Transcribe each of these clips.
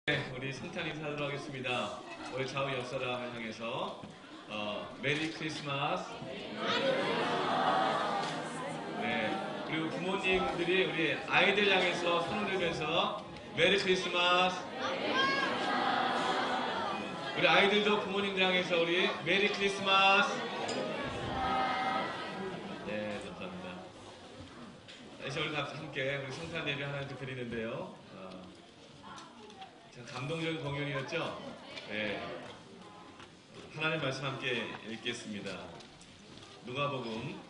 네, 우리 성탄 인사하도록 하겠습니다. 우리 좌우 옆 사람을 향해서 메리 크리스마스. 네, 그리고 부모님들이 우리 아이들 향해서 손을 들면서 메리 크리스마스. 우리 아이들도 부모님들 향해서 우리 메리 크리스마스. 네, 감사합니다. 다시 우리 함께 우리 성탄 예배 하나 드리는데요. 참 감동적인 공연이었죠? 네. 하나님 말씀 함께 읽겠습니다. 누가복음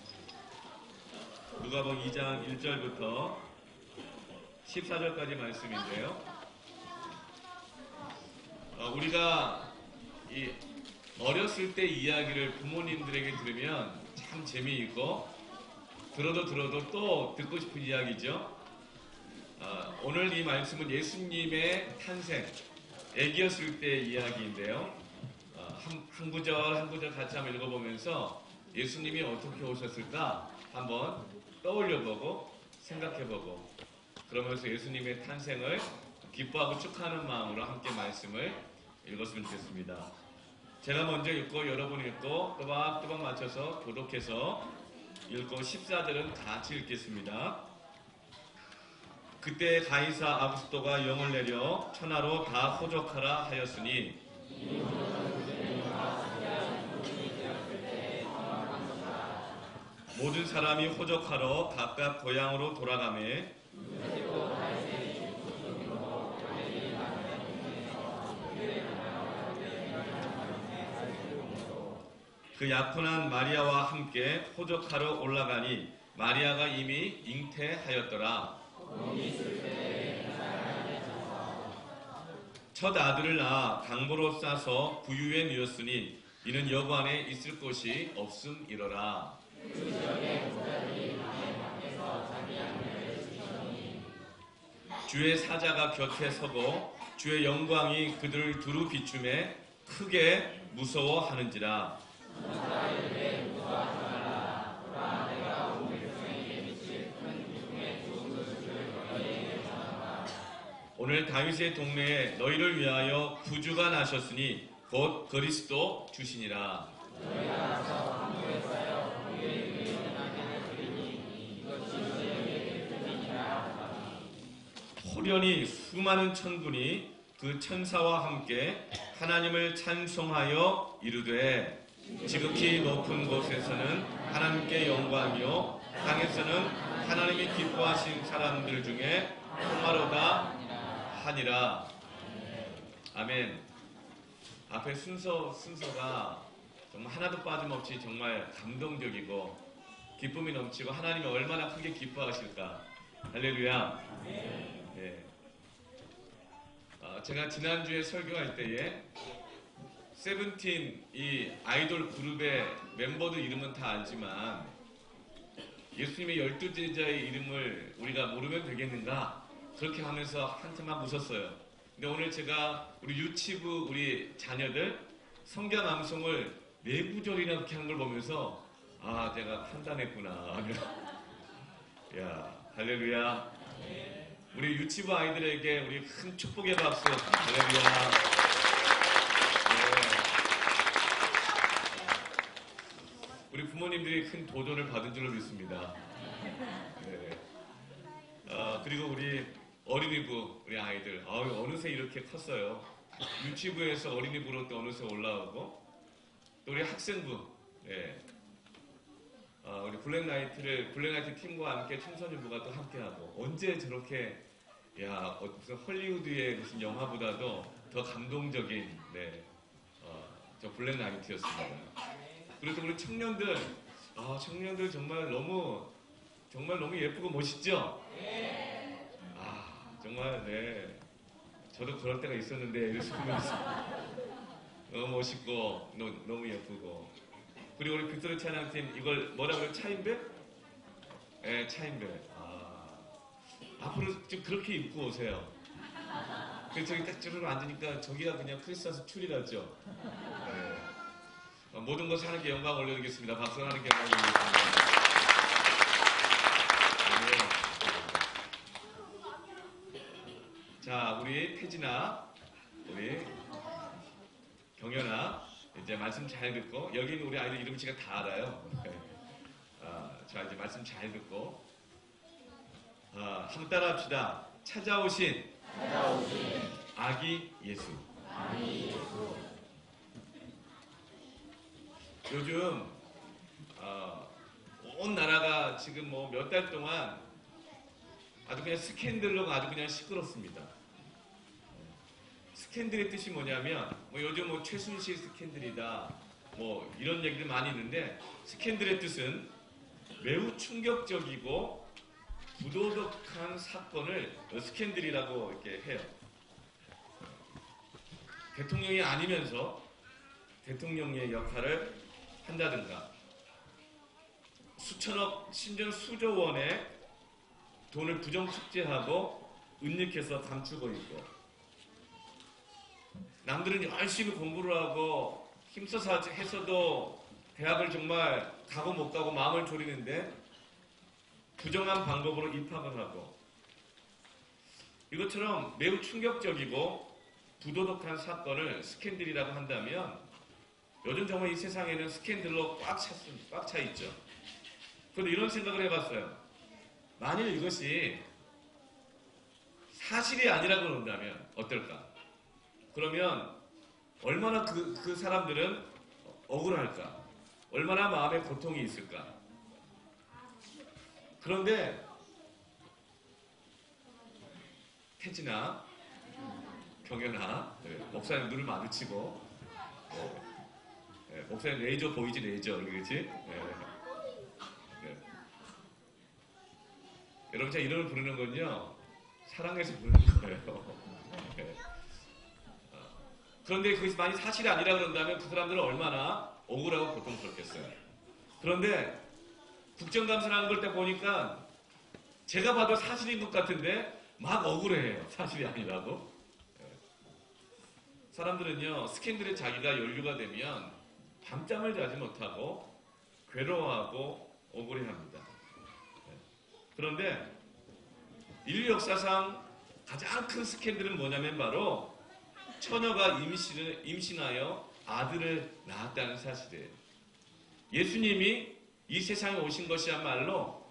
2장 1절부터 14절까지 말씀인데요. 우리가 이 어렸을 때 이야기를 부모님들에게 들으면 참 재미있고 들어도 또 듣고 싶은 이야기죠. 오늘 이 말씀은 예수님의 탄생, 아기였을 때 이야기인데요. 한 구절 같이 한번 읽어보면서 예수님이 어떻게 오셨을까 한번 떠올려보고 생각해보고 그러면서 예수님의 탄생을 기뻐하고 축하하는 마음으로 함께 말씀을 읽었으면 좋겠습니다. 제가 먼저 읽고 여러분이 읽고 또박또박 맞춰서 교독해서 읽고 14절은 같이 읽겠습니다. 그때 가이사 아구스토가 영을 내려 천하로 다 호적하라 하였으니 모든 사람이 호적하러 각각 고향으로 돌아가매 그 약혼한 마리아와 함께 호적하러 올라가니 마리아가 이미 잉태하였더라. 첫 아들을 낳아 당보로 싸서 구유에 누였으니 이는 여부 안에 있을 곳이 없음이러라. 주의 사자가 곁에 서고 주의 영광이 그들을 두루 비추매 크게 무서워하는지라. 오늘 다윗의 동네에 너희를 위하여 구주가 나셨으니 곧 그리스도 주시니라. 호련히 수많은 천군이 그 천사와 함께 하나님을 찬송하여 이르되 지극히 높은 곳에서는 하나님께 영광이요 땅에서는 하나님이 기뻐하신 사람들 중에 평화로다 하니라. 아멘. 앞에 순서가 정말 하나도 빠짐없이 정말 감동적이고 기쁨이 넘치고 하나님이 얼마나 크게 기뻐하실까. 할렐루야. 네. 제가 지난주에 설교할 때에 세븐틴 이 아이돌 그룹의 멤버들 이름은 다 알지만 예수님의 12제자의 이름을 우리가 모르면 되겠는가 그렇게 하면서 한참 막 웃었어요. 근데 오늘 제가 우리 유치부 우리 자녀들 성경 암송을 4구절이나 그렇게 하는 걸 보면서 내가 판단했구나. 야, 할렐루야. 우리 유치부 아이들에게 우리 큰 축복의 박수. 할렐루야. 네. 우리 부모님들이 큰 도전을 받은 줄로 믿습니다. 네. 그리고 우리 어린이부 우리 아이들 어느새 이렇게 컸어요. 유치부에서 어린이부로 또 어느새 올라오고 또 우리 학생부 네. 우리 블랙나이트 팀과 함께 청소년부가 또 함께하고 언제 저렇게 무슨 헐리우드의 무슨 영화보다도 더 감동적인 저 블랙나이트였습니다. 그래서 우리 청년들 정말 너무 예쁘고 멋있죠? 정말 네 저도 그럴 때가 있었는데 이러시면서 너무 멋있고 너무 예쁘고 그리고 우리 빅토리 찬양팀 이걸 뭐라 그래요? 차인벨? 네, 차인벨. 앞으로 좀 그렇게 입고 오세요. 그래서 저기 딱 쭈르르 앉으니까 저기가 그냥 크리스마스 추리 같죠? 네. 모든 것을 하나님께 영광 올려드리겠습니다. 박수 하나님께 영광 올려드리겠습니다. 자, 우리 태진아 우리 경연아 이제 말씀 잘 듣고 여기는 우리 아이들 이름 제가 다 알아요. 자 이제 말씀 잘 듣고 한번 따라합시다. 찾아오신 아기 예수. 요즘 온 나라가 지금 뭐 몇 달 동안 아주 그냥 스캔들로 아주 그냥 시끄럽습니다. 스캔들의 뜻이 뭐냐면 뭐 요즘 뭐 최순실 스캔들이다 뭐 이런 얘기들 많이 있는데 스캔들의 뜻은 매우 충격적이고 부도덕한 사건을 스캔들이라고 이렇게 해요. 대통령이 아니면서 대통령의 역할을 한다든가 수천억 심지어 수조 원의 돈을 부정축제하고 은닉해서 감추고 있고 남들은 열심히 공부를 하고 힘써서 해서도 대학을 정말 가고 못 가고 마음을 졸이는데 부정한 방법으로 입학을 하고 이것처럼 매우 충격적이고 부도덕한 사건을 스캔들이라고 한다면 요즘 정말 이 세상에는 스캔들로 꽉 차 있죠. 그런데 이런 생각을 해봤어요. 만일 이것이 사실이 아니라고 그런다면 어떨까? 그러면 얼마나 그 사람들은 억울할까? 얼마나 마음에 고통이 있을까? 그런데 태진아, 경연아, 목사님 눈을 마주치고 목사님 레이저 보이지 레이저 그렇지? 여러분 제가 이름을 부르는 건요 사랑해서 부르는 거예요. 그런데 그것이 만약 사실이 아니라 그런다면 그 사람들은 얼마나 억울하고 고통스럽겠어요. 그런데 국정감사라는 걸 때 보니까 제가 봐도 사실인 것 같은데 막 억울해요. 사실이 아니라고. 사람들은요 스캔들에 자기가 연루가 되면 밤잠을 자지 못하고 괴로워하고 억울해합니다. 그런데 인류 역사상 가장 큰 스캔들은 뭐냐면 바로 처녀가 임신하여 아들을 낳았다는 사실이에요. 예수님이 이 세상에 오신 것이야말로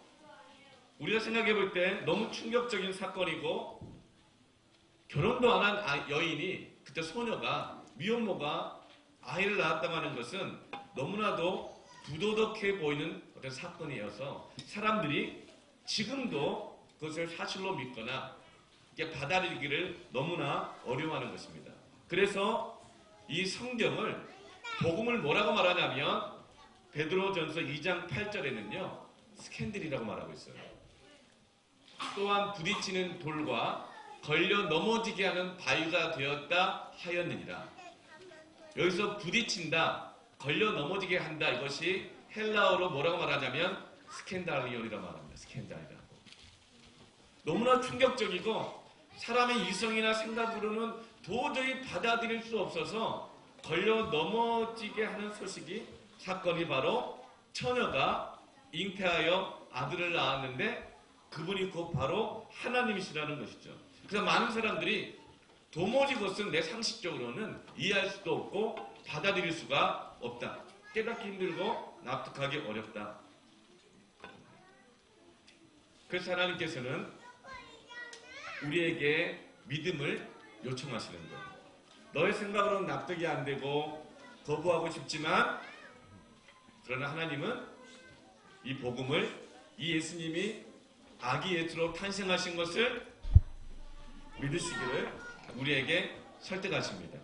우리가 생각해 볼 때 너무 충격적인 사건이고 결혼도 안 한 여인이 그때 소녀가 미혼모가 아이를 낳았다고 하는 것은 너무나도 부도덕해 보이는 어떤 사건이어서 사람들이 지금도 그것을 사실로 믿거나 받아들이기를 너무나 어려워하는 것입니다. 그래서 이 성경을 복음을 뭐라고 말하냐면 베드로전서 2장 8절에는요 스캔들이라고 말하고 있어요. 또한 부딪히는 돌과 걸려 넘어지게 하는 바위가 되었다 하였느니라. 여기서 부딪힌다, 걸려 넘어지게 한다 이것이 헬라어로 뭐라고 말하냐면 스캔달리온이라고 말합니다. 스캔달이라고. 너무나 충격적이고 사람의 이성이나 생각으로는 도저히 받아들일 수 없어서 걸려 넘어지게 하는 소식이 사건이 바로 처녀가 잉태하여 아들을 낳았는데 그분이 곧 바로 하나님이시라는 것이죠. 그래서 많은 사람들이 도무지 그것은 내 상식적으로는 이해할 수도 없고 받아들일 수가 없다. 깨닫기 힘들고 납득하기 어렵다. 그래서 하나님께서는 우리에게 믿음을 요청하시는 거예요. 너의 생각으로는 납득이 안 되고 거부하고 싶지만 그러나 하나님은 이 복음을 이 예수님이 아기 예수로 탄생하신 것을 믿으시기를 우리에게 설득하십니다.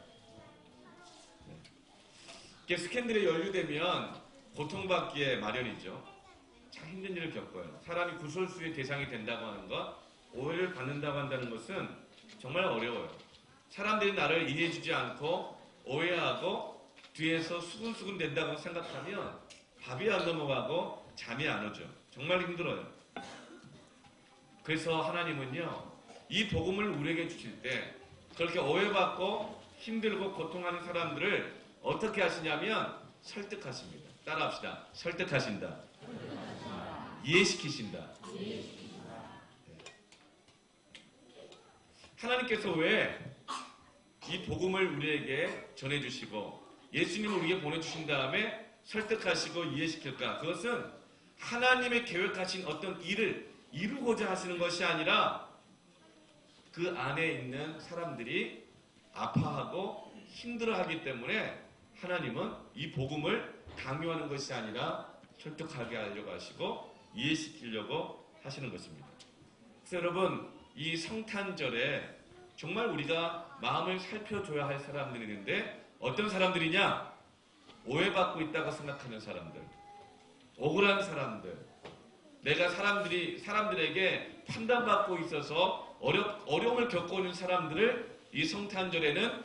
스캔들에 연루되면 고통받기에 마련이죠. 참 힘든 일을 겪어요. 사람이 구설수의 대상이 된다고 하는 것, 오해를 받는다고 한다는 것은 정말 어려워요. 사람들이 나를 이해해주지 않고 오해하고 뒤에서 수근수근 된다고 생각하면 밥이 안 넘어가고 잠이 안 오죠. 정말 힘들어요. 그래서 하나님은요 이 복음을 우리에게 주실 때 그렇게 오해받고 힘들고 고통하는 사람들을 어떻게 하시냐면 설득하십니다. 따라합시다. 설득하신다. 이해시키신다. 하나님께서 왜 이 복음을 우리에게 전해주시고 예수님을 우리에게 보내주신 다음에 설득하시고 이해시킬까? 그것은 하나님의 계획하신 어떤 일을 이루고자 하시는 것이 아니라 그 안에 있는 사람들이 아파하고 힘들어하기 때문에 하나님은 이 복음을 강요하는 것이 아니라 설득하게 하려고 하시고 이해시키려고 하시는 것입니다. 그래서 여러분, 이 성탄절에 정말 우리가 마음을 살펴줘야 할 사람들이 있는데 어떤 사람들이냐? 오해받고 있다고 생각하는 사람들, 억울한 사람들, 내가 사람들에게 판단받고 있어서 어려움을 겪고 있는 사람들을 이 성탄절에는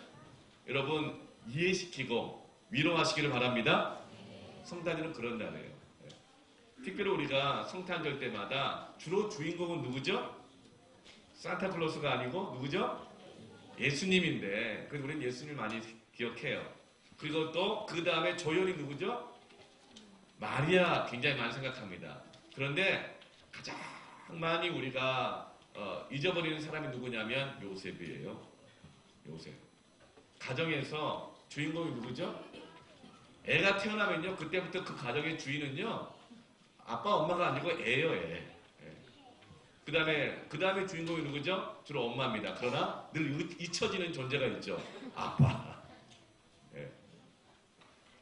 여러분 이해시키고 위로하시기를 바랍니다. 성탄절은 그런 날이에요. 특별히 우리가 성탄절 때마다 주로 주인공은 누구죠? 산타클로스가 아니고 누구죠? 예수님인데 우리는 예수님 많이 기억해요. 그리고 또 그 다음에 조연이 누구죠? 마리아 굉장히 많이 생각합니다. 그런데 가장 많이 우리가 잊어버리는 사람이 누구냐면 요셉이에요. 요셉. 가정에서 주인공이 누구죠? 애가 태어나면요, 그때부터 그 가정의 주인은요, 아빠 엄마가 아니고 애예요, 애. 그 다음에 주인공이 누구죠? 주로 엄마입니다. 그러나 늘 잊혀지는 존재가 있죠. 아빠. 예.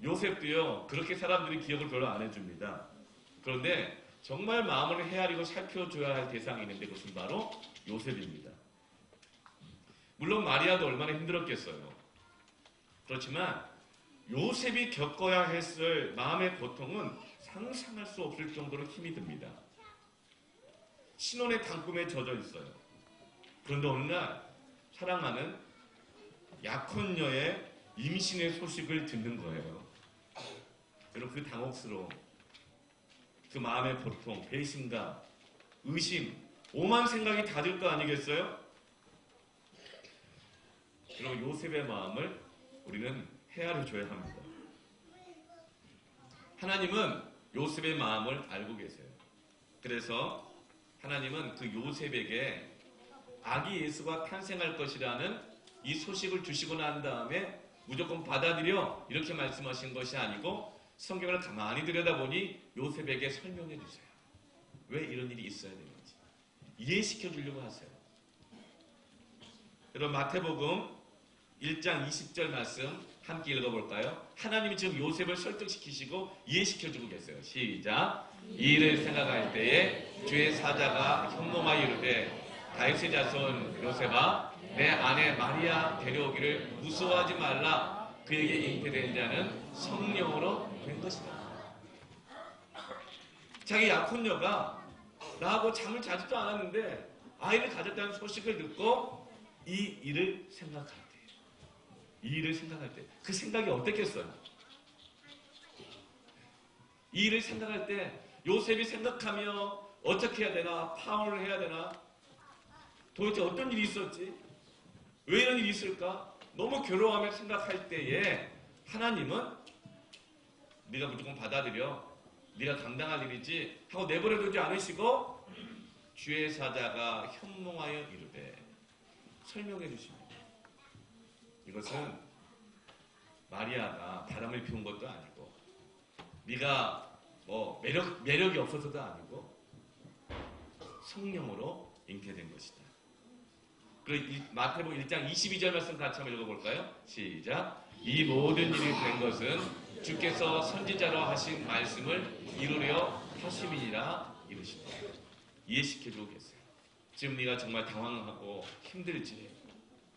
요셉도요, 그렇게 사람들이 기억을 별로 안 해줍니다. 그런데 정말 마음을 헤아리고 살펴줘야 할 대상이 있는데 그것은 바로 요셉입니다. 물론 마리아도 얼마나 힘들었겠어요. 그렇지만 요셉이 겪어야 했을 마음의 고통은 상상할 수 없을 정도로 힘이 듭니다. 신혼의 단꿈에 젖어 있어요. 그런데 어느 날 사랑하는 약혼녀의 임신의 소식을 듣는 거예요. 여러분, 그 당혹스러움, 그 마음의 고통, 배신감, 의심, 오만 생각이 다 들 거 아니겠어요? 여러분, 요셉의 마음을 우리는 헤아려줘야 합니다. 하나님은 요셉의 마음을 알고 계세요. 그래서 하나님은 그 요셉에게 아기 예수가 탄생할 것이라는 이 소식을 주시고 난 다음에 무조건 받아들여 이렇게 말씀하신 것이 아니고 성경을 가만히 들여다보니 요셉에게 설명해 주세요. 왜 이런 일이 있어야 되는지 이해시켜 주려고 하세요. 여러분, 마태복음 1장 20절 말씀 함께 읽어볼까요? 하나님이 지금 요셉을 설득시키시고 이해시켜주고 계세요. 시작. 이 일을 생각할 때에 주의 사자가 현몽하여 이르되 다윗의 자손 요셉아, 내 아내 마리아 데려오기를 무서워하지 말라. 그에게 잉태된 자는 성령으로 된 것이다. 자기 약혼녀가 나하고 잠을 자지도 않았는데 아이를 가졌다는 소식을 듣고 이 일을 생각할 때 그 생각이 어땠겠어요? 이 일을 생각할 때 요셉이 생각하며 어떻게 해야 되나, 파혼을 해야 되나, 도대체 어떤 일이 있었지? 왜 이런 일이 있을까? 너무 괴로워하며 생각할 때에 하나님은 네가 무조건 받아들여, 네가 감당할 일이지 하고 내버려두지 않으시고 주의 사자가 현몽하여 이르되 설명해 주십니다. 이것은 마리아가 바람을 피운 것도 아니고 네가 뭐 매력이 없어서도 아니고 성령으로 잉태된 것이다. 그리고 마태복음 1장 22절 말씀 같이 한번 읽어볼까요? 시작. 이 모든 일이 된 것은 주께서 선지자로 하신 말씀을 이루려 하심이니라 이르시다. 이해시켜주고 계세요. 지금 네가 정말 당황하고 힘들지,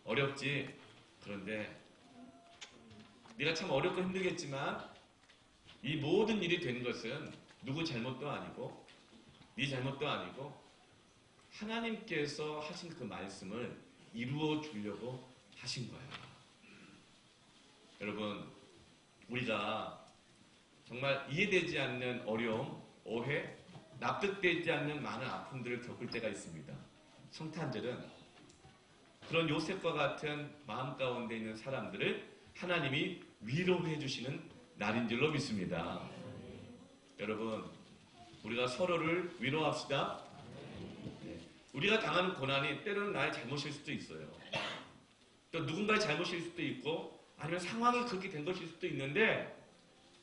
어렵지. 그런데 네가 참 어렵고 힘들겠지만 이 모든 일이 된 것은 누구 잘못도 아니고 네 잘못도 아니고 하나님께서 하신 그 말씀을 이루어 주려고 하신 거야. 여러분, 우리가 정말 이해되지 않는 어려움, 오해, 납득되지 않는 많은 아픔들을 겪을 때가 있습니다. 성탄절은 그런 요셉과 같은 마음 가운데 있는 사람들을 하나님이 위로해 주시는 날인 줄로 믿습니다. 여러분, 우리가 서로를 위로합시다. 우리가 당하는 고난이 때로는 나의 잘못일 수도 있어요. 또 누군가의 잘못일 수도 있고 아니면 상황이 그렇게 된 것일 수도 있는데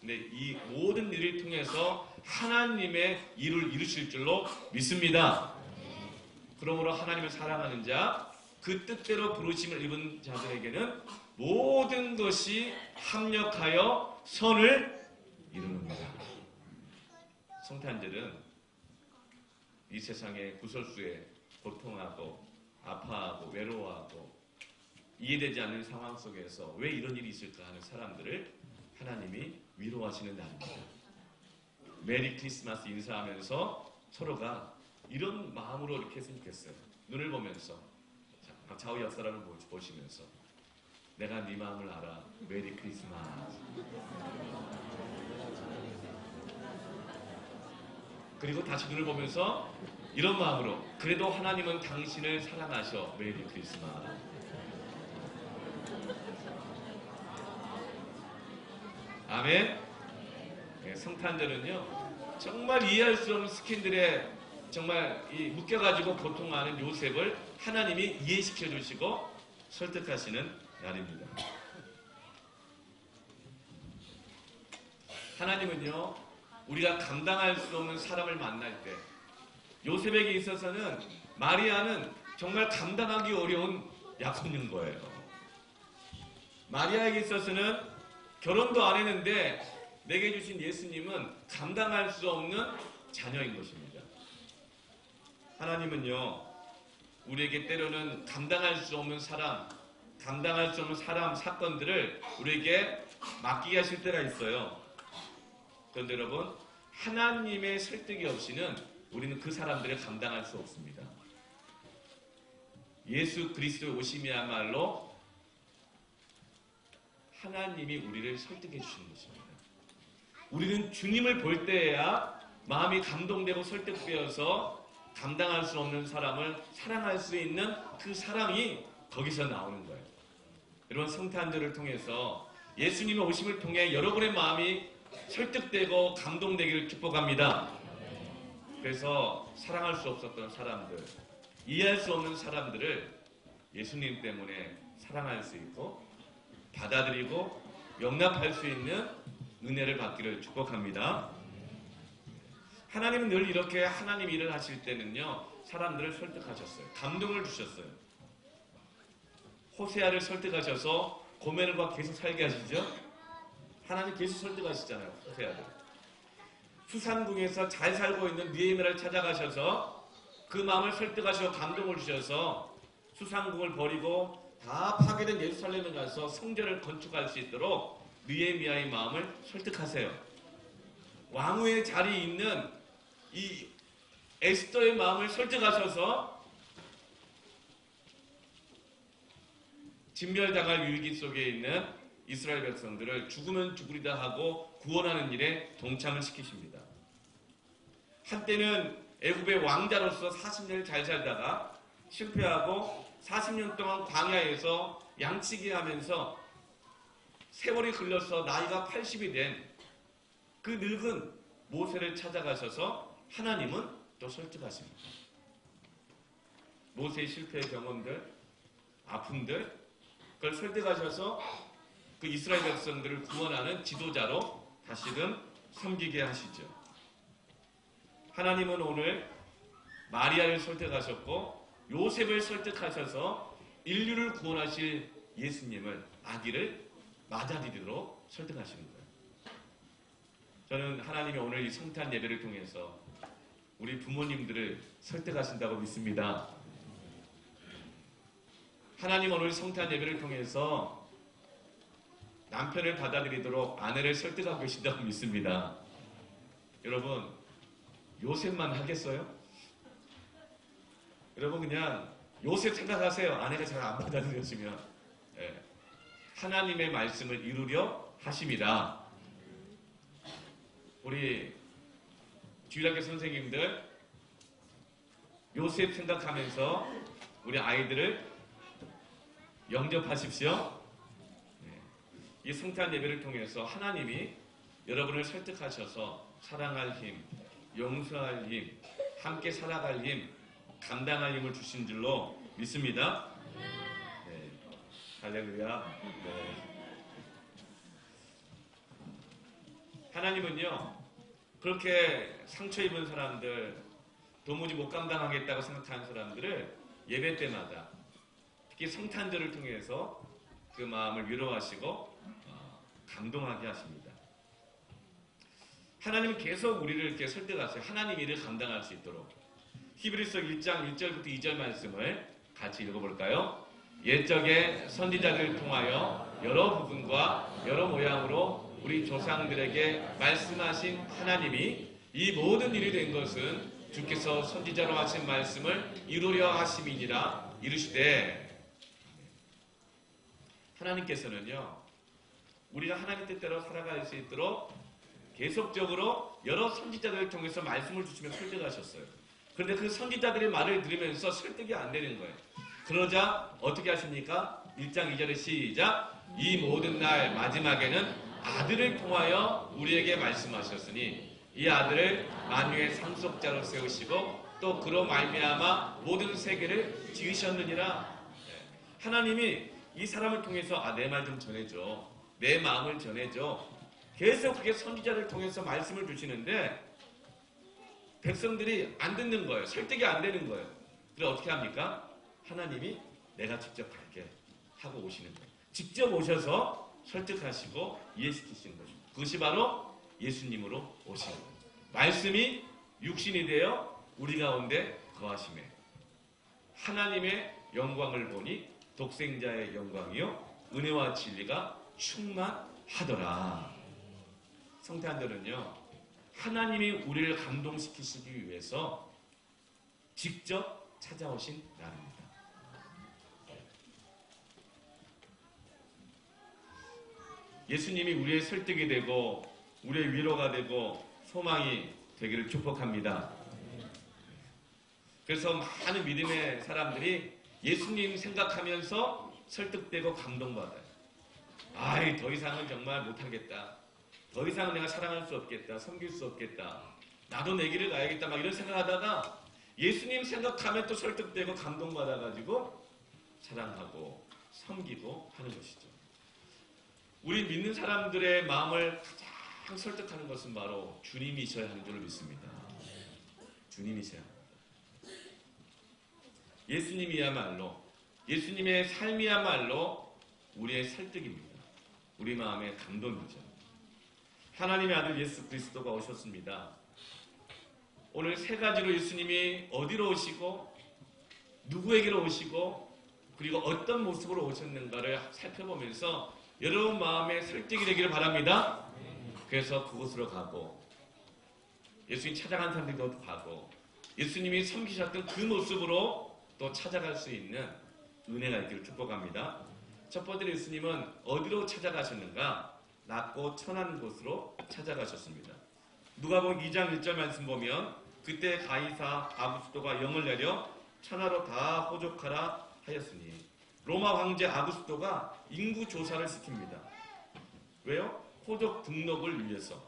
근데 이 모든 일을 통해서 하나님의 일을 이루실 줄로 믿습니다. 그러므로 하나님을 사랑하는 자, 그 뜻대로 부르심을 입은 자들에게는 모든 것이 합력하여 선을 이루는구나. 성탄절은 이 세상의 구설수에 고통하고 아파하고 외로워하고 이해되지 않는 상황 속에서 왜 이런 일이 있을까 하는 사람들을 하나님이 위로하시는 날입니다. 메리 크리스마스 인사하면서 서로가 이런 마음으로 이렇게 했으면 좋겠어요. 눈을 보면서 좌우 옆 사람을 보시면서 내가 네 마음을 알아. 메리 크리스마스. 그리고 다시 눈을 보면서 이런 마음으로 그래도 하나님은 당신을 사랑하셔. 메리 크리스마스. 아멘. 네, 성탄절은요 정말 이해할 수 없는 스킨들에 정말 묶여가지고 고통하는 요셉을 하나님이 이해시켜 주시고 설득하시는 날입니다. 하나님은요 우리가 감당할 수 없는 사람을 만날 때 요셉에게 있어서는 마리아는 정말 감당하기 어려운 약혼인 거예요. 마리아에게 있어서는 결혼도 안 했는데 내게 주신 예수님은 감당할 수 없는 자녀인 것입니다. 하나님은요 우리에게 때로는 감당할 수 없는 사람, 감당할 수 없는 사람, 사건들을 우리에게 맡기게 하실 때가 있어요. 그런데 여러분 하나님의 설득이 없이는 우리는 그 사람들을 감당할 수 없습니다. 예수 그리스도의 오심이야말로 하나님이 우리를 설득해 주시는 것입니다. 우리는 주님을 볼 때에야 마음이 감동되고 설득되어서 감당할 수 없는 사람을 사랑할 수 있는 그 사랑이 거기서 나오는 거예요. 여러분 성탄절을 통해서 예수님의 오심을 통해 여러분의 마음이 설득되고 감동되기를 축복합니다. 그래서 사랑할 수 없었던 사람들, 이해할 수 없는 사람들을 예수님 때문에 사랑할 수 있고 받아들이고 용납할 수 있는 은혜를 받기를 축복합니다. 하나님은 늘 이렇게 하나님 일을 하실 때는요 사람들을 설득하셨어요. 감동을 주셨어요. 호세아를 설득하셔서 고멜과 계속 살게 하시죠. 하나님 계속 설득하시잖아요. 호세아를. 수산궁에서 잘 살고 있는 느헤미야를 찾아가셔서 그 마음을 설득하시고 감동을 주셔서 수산궁을 버리고 다 파괴된 예루살렘에 가서 성전을 건축할 수 있도록 느헤미야의 마음을 설득하세요. 왕후의 자리에 있는 이 에스더의 마음을 설득하셔서 진멸당할 위기 속에 있는 이스라엘 백성들을 죽으면 죽으리다 하고 구원하는 일에 동참을 시키십니다. 한때는 애굽의 왕자로서 40년을 잘 살다가 실패하고 40년 동안 광야에서 양치기 하면서 세월이 흘러서 나이가 80이 된 그 늙은 모세를 찾아가셔서 하나님은 또 설득하십니다. 모세의 실패의 경험들, 아픔들 그걸 설득하셔서 그 이스라엘 백성들을 구원하는 지도자로 다시금 섬기게 하시죠. 하나님은 오늘 마리아를 설득하셨고 요셉을 설득하셔서 인류를 구원하실 예수님을 아기를 맞아들이도록 설득하시는 거예요. 저는 하나님이 오늘 이 성탄 예배를 통해서 우리 부모님들을 설득하신다고 믿습니다. 하나님 오늘 성탄 예배를 통해서 남편을 받아들이도록 아내를 설득하고 계신다고 믿습니다. 여러분 요셉만 하겠어요? 여러분 그냥 요셉 생각하세요. 아내가 잘 안 받아들여지면 하나님의 말씀을 이루려 하심이라. 우리 주일학교 선생님들 요셉 생각하면서 우리 아이들을 영접하십시오. 이 성탄 예배를 통해서 하나님이 여러분을 설득하셔서 사랑할 힘, 용서할 힘, 함께 살아갈 힘, 감당할 힘을 주신 줄로 믿습니다. 할렐루야. 네. 하나님은요, 그렇게 상처 입은 사람들, 도무지 못 감당하겠다고 생각하는 사람들을 예배 때마다, 특히 성탄절을 통해서 그 마음을 위로하시고 감동하게 하십니다. 하나님은 계속 우리를 이렇게 설득하세요. 하나님 일을 감당할 수 있도록. 히브리서 1장 1절부터 2절 말씀을 같이 읽어볼까요? 옛적에 선지자들을 통하여 여러 부분과 여러 모양으로 우리 조상들에게 말씀하신 하나님이 이 모든 일이 된 것은 주께서 선지자로 하신 말씀을 이루려 하심이니라. 이르시되, 하나님께서는요, 우리가 하나님 뜻대로 살아갈 수 있도록 계속적으로 여러 선지자들을 통해서 말씀을 주시며 설득하셨어요. 그런데 그 선지자들의 말을 들으면서 설득이 안 되는 거예요. 그러자 어떻게 하십니까? 1장 2절에 시작. 이 모든 날 마지막에는 아들을 통하여 우리에게 말씀하셨으니 이 아들을 만유의 상속자로 세우시고 또 그로 말미암아 모든 세계를 지으셨느니라. 하나님이 이 사람을 통해서 내 말 좀 전해줘, 내 마음을 전해줘, 계속 그게 선지자를 통해서 말씀을 주시는데 백성들이 안 듣는 거예요. 설득이 안 되는 거예요. 그래서 어떻게 합니까? 하나님이 내가 직접 갈게 하고 오시는 거예요. 직접 오셔서 설득하시고 이해시키시는 거죠. 그것이 바로 예수님으로 오시는 거예요. 말씀이 육신이 되어 우리 가운데 거하심에 하나님의 영광을 보니 독생자의 영광이요 은혜와 진리가 충만하더라. 성탄절은요, 하나님이 우리를 감동시키시기 위해서 직접 찾아오신 날입니다. 예수님이 우리의 설득이 되고 우리의 위로가 되고 소망이 되기를 축복합니다. 그래서 많은 믿음의 사람들이 예수님 생각하면서 설득되고 감동받아요. 아이, 더 이상은 정말 못하겠다. 더 이상은 내가 사랑할 수 없겠다. 섬길 수 없겠다. 나도 내 길을 가야겠다. 막 이런 생각하다가 예수님 생각하면 또 설득되고 감동받아가지고 사랑하고 섬기고 하는 것이죠. 우리 믿는 사람들의 마음을 가장 설득하는 것은 바로 주님이셔야 하는 줄 믿습니다. 주님이셔야 합니다. 예수님이야말로, 예수님의 삶이야말로 우리의 설득입니다. 우리 마음의 감동이죠. 하나님의 아들 예수 그리스도가 오셨습니다. 오늘 세 가지로 예수님이 어디로 오시고 누구에게로 오시고 그리고 어떤 모습으로 오셨는가를 살펴보면서 여러분 마음에 설득이 되기를 바랍니다. 그래서 그곳으로 가고 예수님 찾아간 사람들도 가고 예수님이 섬기셨던 그 모습으로 또 찾아갈 수 있는 은혜가 있기를 축복합니다. 첫 번째, 예수님은 어디로 찾아가셨는가? 낮고 천한 곳으로 찾아가셨습니다. 누가복음 2장 1절 말씀 보면 그때 가이사 아구스도가 영을 내려 천하로 다 호족하라 하였으니 로마 황제 아구스도가 인구 조사를 시킵니다. 왜요? 호족 등록을 위해서.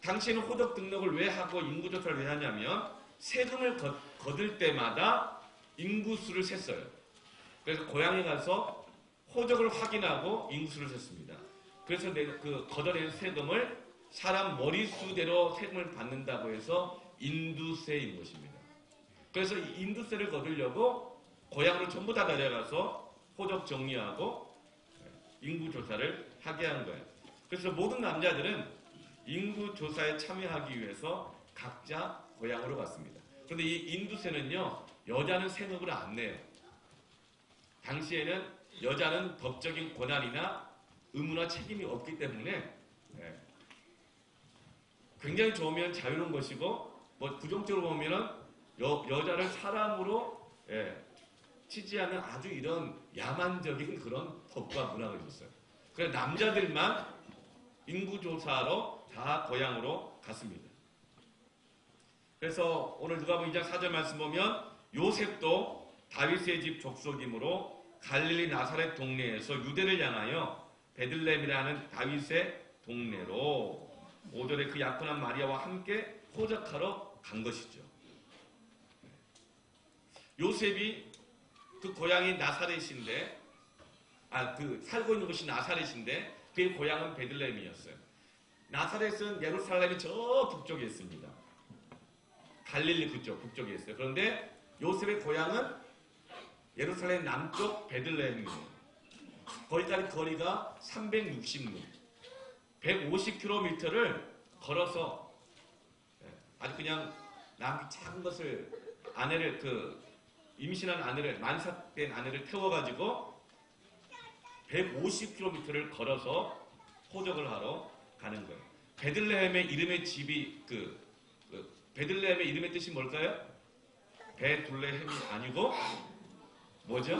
당시에는 호족 등록을 왜 하고 인구 조사를 왜 하냐면 세금을 거둘 때마다 인구수를 셌어요. 그래서 고향에 가서 호적을 확인하고 인구수를 셌습니다. 그래서 그 걷어낸 세금을 사람 머리수대로 세금을 받는다고 해서 인두세인 것입니다. 그래서 이 인두세를 거두려고 고향으로 전부 다 데려가서 호적 정리하고 인구조사를 하게 한 거예요. 그래서 모든 남자들은 인구조사에 참여하기 위해서 각자 고향으로 갔습니다. 그런데 이 인두세는요, 여자는 세금을 안 내요. 당시에는 여자는 법적인 권한이나 의무나 책임이 없기 때문에 굉장히 좋으면 자유로운 것이고 뭐 부정적으로 보면은 여자를 사람으로 치지하는 아주 이런 야만적인 그런 법과 문화가 있었어요. 그래서 남자들만 인구조사로 다 고향으로 갔습니다. 그래서 오늘 누가복음 2장 4절 말씀 보면 요셉도 다윗의 집 족속이므로 갈릴리 나사렛 동네에서 유대를 향하여 베들레헴이라는 다윗의 동네로 5절에 그 약혼한 마리아와 함께 호적하러 간 것이죠. 요셉이 그 고향이 나사렛인데 살고 있는 곳이 나사렛인데 그의 고향은 베들레헴이었어요. 나사렛은 예루살렘이 저 북쪽에 있습니다. 갈릴리 그쪽 북쪽에 있어요. 그런데 요셉의 고향은 예루살렘 남쪽 베들레헴이에요. 거기까지 거리가 360리, 150km를 걸어서 아주 그냥 남기 작은 것을 임신한 아내를 만삭된 아내를 태워가지고 150km를 걸어서 호적을 하러 가는 거예요. 베들레헴의 이름의 집이 베들레헴의 이름의 뜻이 뭘까요? 베둘레헴이 아니고 뭐죠?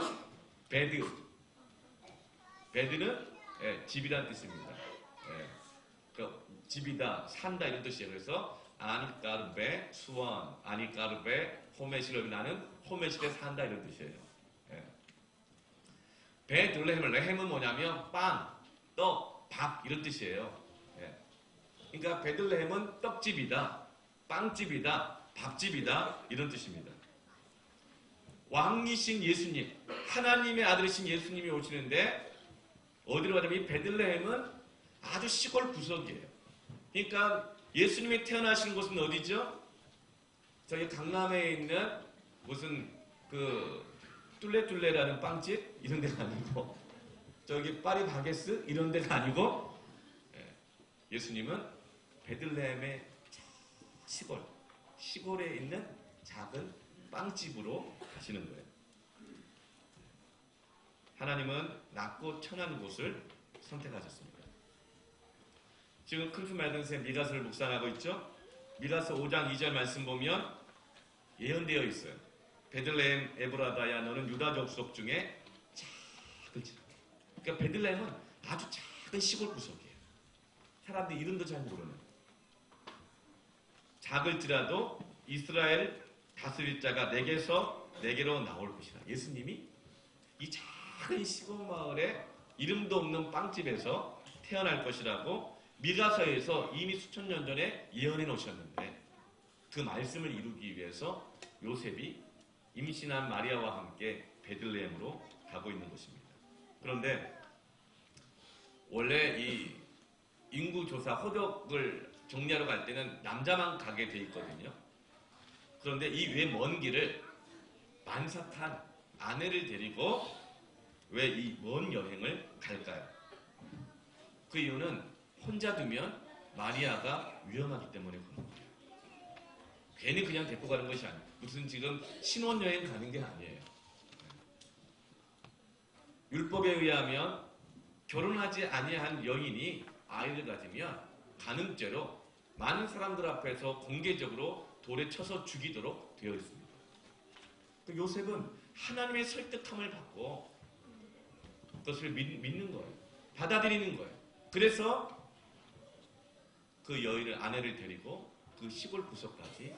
베드는 집이란 뜻입니다. 집이다, 산다 이런 뜻이에요. 그래서 아니까르베, 수원, 아니까르베, 호메시로 나는 호메시에 산다 이런 뜻이에요. 베들레헴은 뭐냐면 빵, 떡, 밥 이런 뜻이에요. 그러니까 베들레헴은 떡집이다, 빵집이다, 밥집이다 이런 뜻입니다. 왕이신 예수님, 하나님의 아들이신 예수님이 오시는데 어디로 가냐면 이 베들레헴은 아주 시골 구석이에요. 그러니까 예수님이 태어나시는 곳은 어디죠? 저기 강남에 있는 무슨 뚫레뚫레라는 빵집 이런 데가 아니고 저기 파리바게스 이런 데가 아니고 예수님은 베들레헴의 시골에 있는 작은 빵집으로 가시는 거예요. 하나님은 낮고 천한 곳을 선택하셨습니다. 지금 큰수 말든새 미가서를 묵상하고 있죠. 미가서 5장 2절 말씀 보면 예언되어 있어요. 베들레헴 에브라다야 너는 유다 족속 중에 작을지라. 그러니까 베들레헴은 아주 작은 시골 구석이에요. 사람들이 이름도 잘 모르는. 작을지라도 이스라엘 다스릴 자가 내게서 내게로 나올 것이라. 예수님이 이 작은 시골 마을에 이름도 없는 빵집에서 태어날 것이라고 미가서에서 이미 수천 년 전에 예언해 놓으셨는데 그 말씀을 이루기 위해서 요셉이 임신한 마리아와 함께 베들레헴으로 가고 있는 것입니다. 그런데 원래 이 인구조사 호적을 정리하러 갈 때는 남자만 가게 돼 있거든요. 그런데 이 외 먼 길을 만삭한 아내를 데리고 왜 이 먼 여행을 갈까요? 그 이유는 혼자 두면 마리아가 위험하기 때문에 그런 거예요. 괜히 그냥 데리고 가는 것이 아니에요. 무슨 지금 신혼여행 가는 게 아니에요. 율법에 의하면 결혼하지 아니한 여인이 아이를 가지면 간음죄로 많은 사람들 앞에서 공개적으로 돌에 쳐서 죽이도록 되어 있습니다. 요셉은 하나님의 설득함을 받고 그것을 믿는 거예요. 받아들이는 거예요. 그래서 그 여인을 아내를 데리고 그 시골 구석까지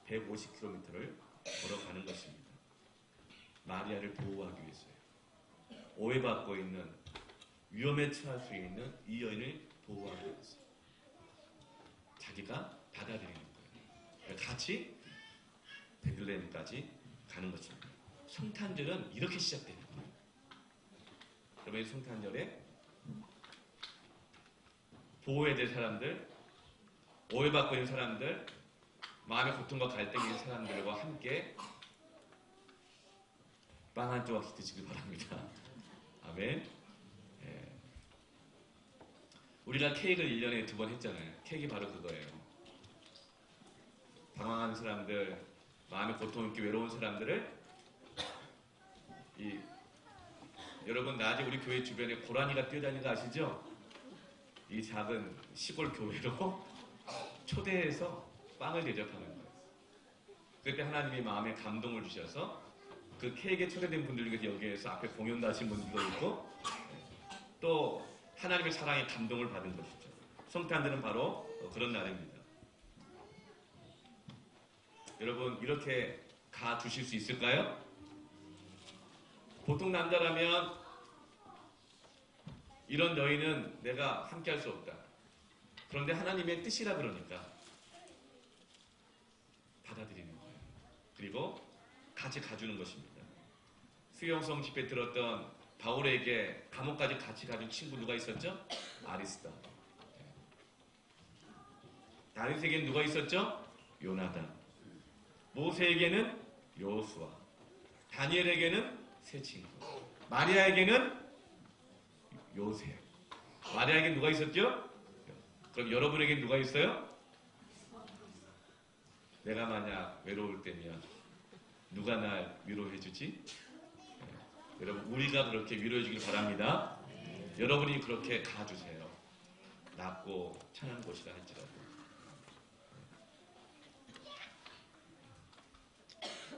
150km를 걸어가는 것입니다. 마리아를 보호하기 위해서요. 오해받고 있는 위험에 처할 수 있는 이 여인을 보호하기 위해서 자기가 받아들이는 거예요. 같이 베들레헴까지 가는 것입니다. 성탄절은 이렇게 시작되는 거예요. 그러면 성탄절에 보호해야 될 사람들, 오해받고 있는 사람들, 마음의 고통과 갈등이 있는 사람들과 함께 빵 한 조각씩 드시길 바랍니다. 아멘. 예. 우리가 케이크를 1년에 2번 했잖아요. 케이크 바로 그거예요. 방황하는 사람들, 마음의 고통 있게 외로운 사람들을 여러분 낮에 우리 교회 주변에 고라니가 뛰어다니는 거 아시죠? 이 작은 시골 교회로 초대해서 빵을 대접하는 거예요. 그때 하나님이 마음에 감동을 주셔서 그 케이크에 초대된 분들 중에서 여기에서 앞에 공연도 하신 분들도 있고 또 하나님의 사랑에 감동을 받은 것이죠. 성탄절은 바로 그런 날입니다. 여러분 이렇게 가 주실 수 있을까요? 보통 남자라면 이런 여인은 내가 함께 할 수 없다. 그런데 하나님의 뜻이라 그러니까 받아들이는 거예요. 그리고 같이 가주는 것입니다. 수영성 집회 들었던 바울에게 감옥까지 같이 가준 친구 누가 있었죠? 아리스다. 다윗에게는 누가 있었죠? 요나단. 모세에게는 여호수아. 다니엘에게는 세 친구. 마리아에게는 요셉. 마리아에게 누가 있었죠? 그럼 여러분에게 누가 있어요? 내가 만약 외로울 때면 누가 날 위로해 주지? 여러분, 우리가 그렇게 위로해 주길 바랍니다. 여러분이 그렇게 가주세요. 낮고 천한 곳이라 할지라도.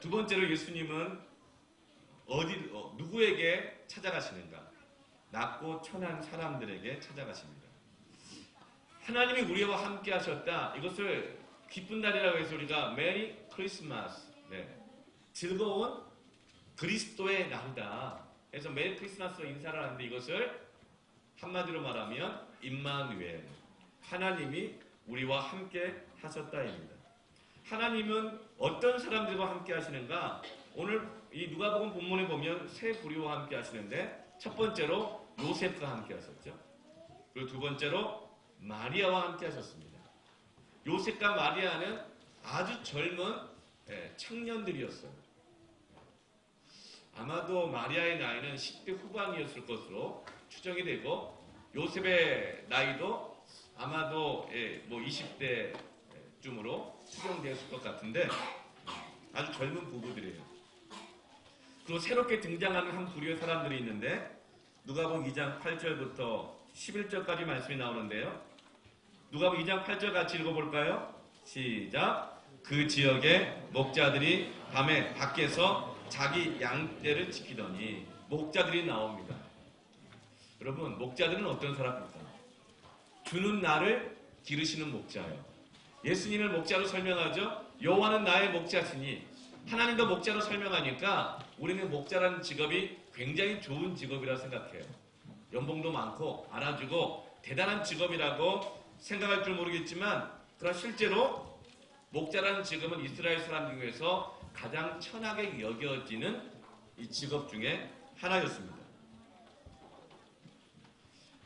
두 번째로 예수님은 누구에게 찾아가시는가? 낮고 천한 사람들에게 찾아가십니다. 하나님이 우리와 함께 하셨다. 이것을 기쁜 날이라고 해서 우리가 메리 크리스마스, 즐거운 그리스도의 날이다. 그래서 메리 크리스마스로 인사를 하는데 이것을 한마디로 말하면 임마누엘, 하나님이 우리와 함께 하셨다입니다. 하나님은 어떤 사람들과 함께 하시는가? 오늘 이 누가복음 본문에 보면 세 부류와 함께 하시는데 첫 번째로 요셉과 함께 하셨죠. 그리고 두 번째로 마리아와 함께 하셨습니다. 요셉과 마리아는 아주 젊은 청년들이었어요. 아마도 마리아의 나이는 10대 후반이었을 것으로 추정이 되고 요셉의 나이도 아마도 20대쯤으로 추정되었을 것 같은데 아주 젊은 부부들이에요. 그리고 새롭게 등장하는 한 부류의 사람들이 있는데 누가복음 2장 8절부터 11절까지 말씀이 나오는데요. 누가복음 2장 8절 같이 읽어볼까요? 시작. 그 지역의 목자들이 밤에 밖에서 자기 양떼를 지키더니 목자들이 나옵니다. 여러분, 목자들은 어떤 사람입니까? 주는 나를 기르시는 목자예요. 예수님을 목자로 설명하죠. 여호와는 나의 목자시니. 하나님도 목자로 설명하니까 우리는 목자라는 직업이 굉장히 좋은 직업이라고 생각해요. 연봉도 많고 알아주고 대단한 직업이라고 생각할 줄 모르겠지만 그러나 실제로 목자라는 직업은 이스라엘 사람 중에서 가장 천하게 여겨지는 이 직업 중에 하나였습니다.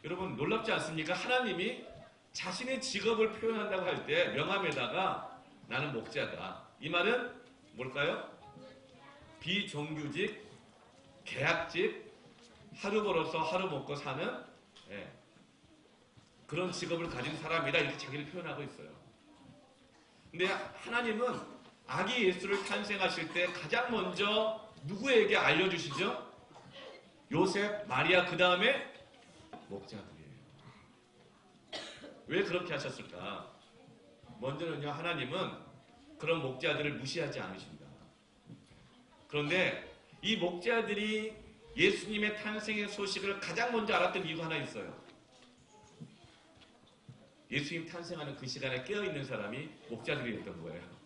여러분, 놀랍지 않습니까? 하나님이 자신의 직업을 표현한다고 할 때 명함에다가 나는 목자다. 이 말은 뭘까요? 비정규직, 계약직, 하루 벌어서 하루 먹고 사는 그런 직업을 가진 사람이다. 이렇게 자기를 표현하고 있어요. 근데 하나님은 아기 예수를 탄생하실 때 가장 먼저 누구에게 알려주시죠? 요셉, 마리아, 그 다음에 목자들이에요. 왜 그렇게 하셨을까? 먼저는요, 하나님은 그런 목자들을 무시하지 않으십니다. 그런데 이 목자들이 예수님의 탄생의 소식을 가장 먼저 알았던 이유가 하나 있어요. 예수님 탄생하는 그 시간에 깨어있는 사람이 목자들이었던 거예요.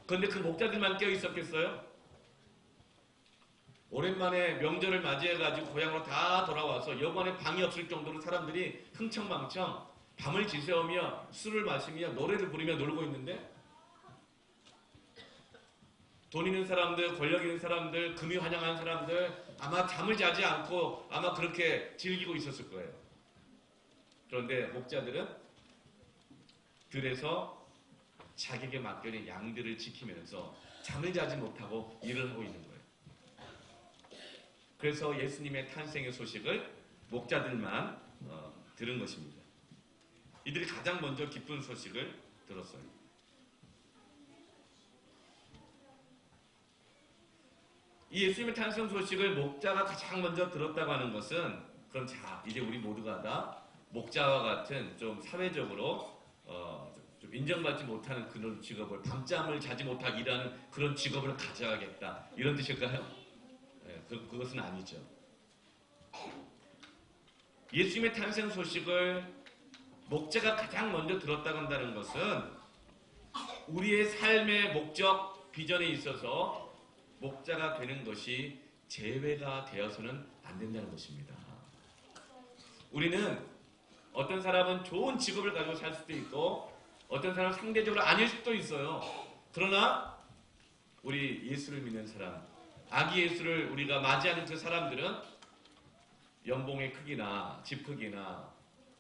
그런데 그 목자들만 깨어있었겠어요? 오랜만에 명절을 맞이해가지고 고향으로 다 돌아와서 여관에 방이 없을 정도로 사람들이 흥청망청 밤을 지새우며 술을 마시며 노래를 부르며 놀고 있는데 돈 있는 사람들, 권력 있는 사람들, 금이 환영하는 사람들 아마 잠을 자지 않고 아마 그렇게 즐기고 있었을 거예요. 그런데 목자들은 들에서 자기에게 맡겨진 양들을 지키면서 잠을 자지 못하고 일을 하고 있는 거예요. 그래서 예수님의 탄생의 소식을 목자들만 들은 것입니다. 이들이 가장 먼저 기쁜 소식을 들었어요. 이 예수님의 탄생 소식을 목자가 가장 먼저 들었다고 하는 것은 그럼 자, 이제 우리 모두가 다 목자와 같은 좀 사회적으로 좀 인정받지 못하는 그런 직업을 밤잠을 자지 못하고 일하는 그런 직업을 가져야겠다. 이런 뜻일까요? 그것은 아니죠. 예수님의 탄생 소식을 목자가 가장 먼저 들었다고 한다는 것은 우리의 삶의 목적, 비전에 있어서 목자가 되는 것이 제외가 되어서는 안 된다는 것입니다. 우리는 어떤 사람은 좋은 직업을 가지고 살 수도 있고 어떤 사람은 상대적으로 아닐 수도 있어요. 그러나 우리 예수를 믿는 사람, 아기 예수를 우리가 맞이하는 그 사람들은 연봉의 크기나 집 크기나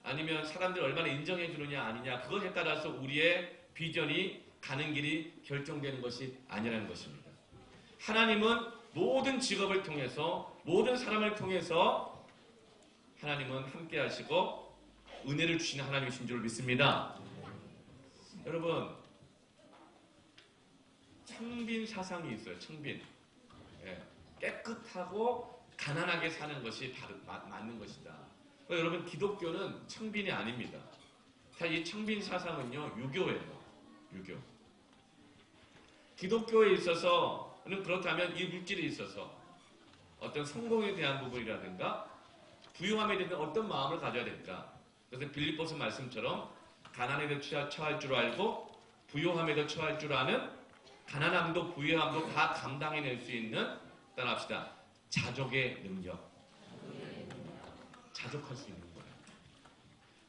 아니면 사람들 얼마나 인정해 주느냐 아니냐 그것에 따라서 우리의 비전이 가는 길이 결정되는 것이 아니라는 것입니다. 하나님은 모든 직업을 통해서 모든 사람을 통해서 하나님은 함께 하시고 은혜를 주시는 하나님이신 줄 믿습니다. 여러분 청빈 사상이 있어요. 청빈. 깨끗하고 가난하게 사는 것이 맞는 것이다. 여러분 기독교는 청빈이 아닙니다. 이 청빈 사상은요 유교예요. 유교. 기독교에 있어서는 그렇다면 이 물질에 있어서 어떤 성공에 대한 부분이라든가 부유함에 대한 어떤 마음을 가져야 될까? 그래서 빌립보서 말씀처럼 가난에도 처할 줄 알고 부유함에도 처할 줄 아는 가난함도 부유함도 다 감당해낼 수 있는 따라합시다. 자족의 능력. 자족할 수 있는 거예요.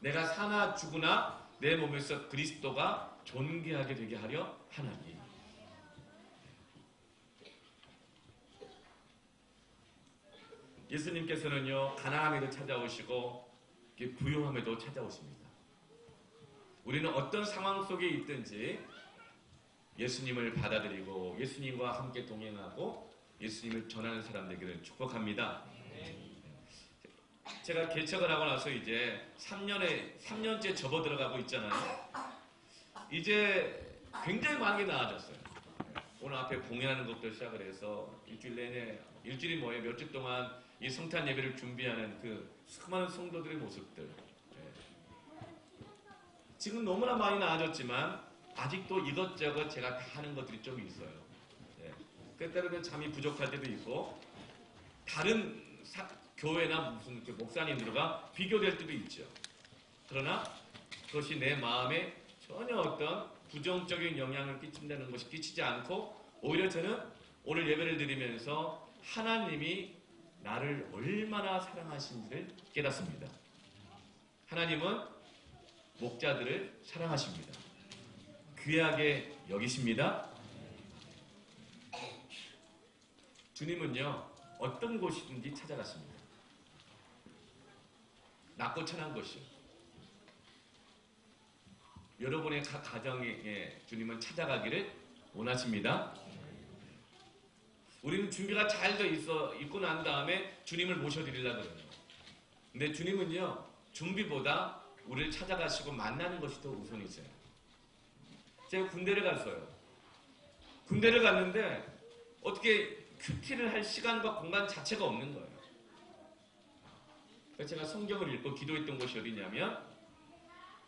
내가 사나 죽으나 내 몸에서 그리스도가 존귀하게 되게 하려 하나니. 예수님께서는요 가난함에도 찾아오시고 부유함에도 찾아오십니다. 우리는 어떤 상황 속에 있든지 예수님을 받아들이고 예수님과 함께 동행하고 예수님을 전하는 사람 되기를 축복합니다. 제가 개척을 하고 나서 이제 3년째 접어들어가고 있잖아요. 이제 굉장히 많이 나아졌어요. 오늘 앞에 공연하는 것부터 시작을 해서 일주일 내내, 일주일이 뭐예요? 몇 주 동안 이 성탄 예배를 준비하는 그 수많은 성도들의 모습들. 지금 너무나 많이 나아졌지만 아직도 이것저것 제가 다 하는 것들이 좀 있어요. 때때로는 잠이 부족할 때도 있고 다른 교회나 무슨 목사님들과 비교될 때도 있죠. 그러나 그것이 내 마음에 전혀 어떤 부정적인 영향을 끼친다는 것이 끼치지 않고 오히려 저는 오늘 예배를 드리면서 하나님이 나를 얼마나 사랑하신지를 깨닫습니다. 하나님은 목자들을 사랑하십니다. 귀하게 여기십니다. 주님은요 어떤 곳이든지 찾아가십니다. 낮고 천한 곳이요. 여러분의 각 가정에 주님은 찾아가기를 원하십니다. 우리는 준비가 잘 돼 있고 난 다음에 주님을 모셔드리려고 그래요. 근데 주님은요 준비보다 우리를 찾아가시고 만나는 것이 더 우선이세요. 제가 군대를 갔어요. 군대를 갔는데 어떻게 큐티를 할 시간과 공간 자체가 없는 거예요. 그래서 제가 성경을 읽고 기도했던 곳이 어디냐면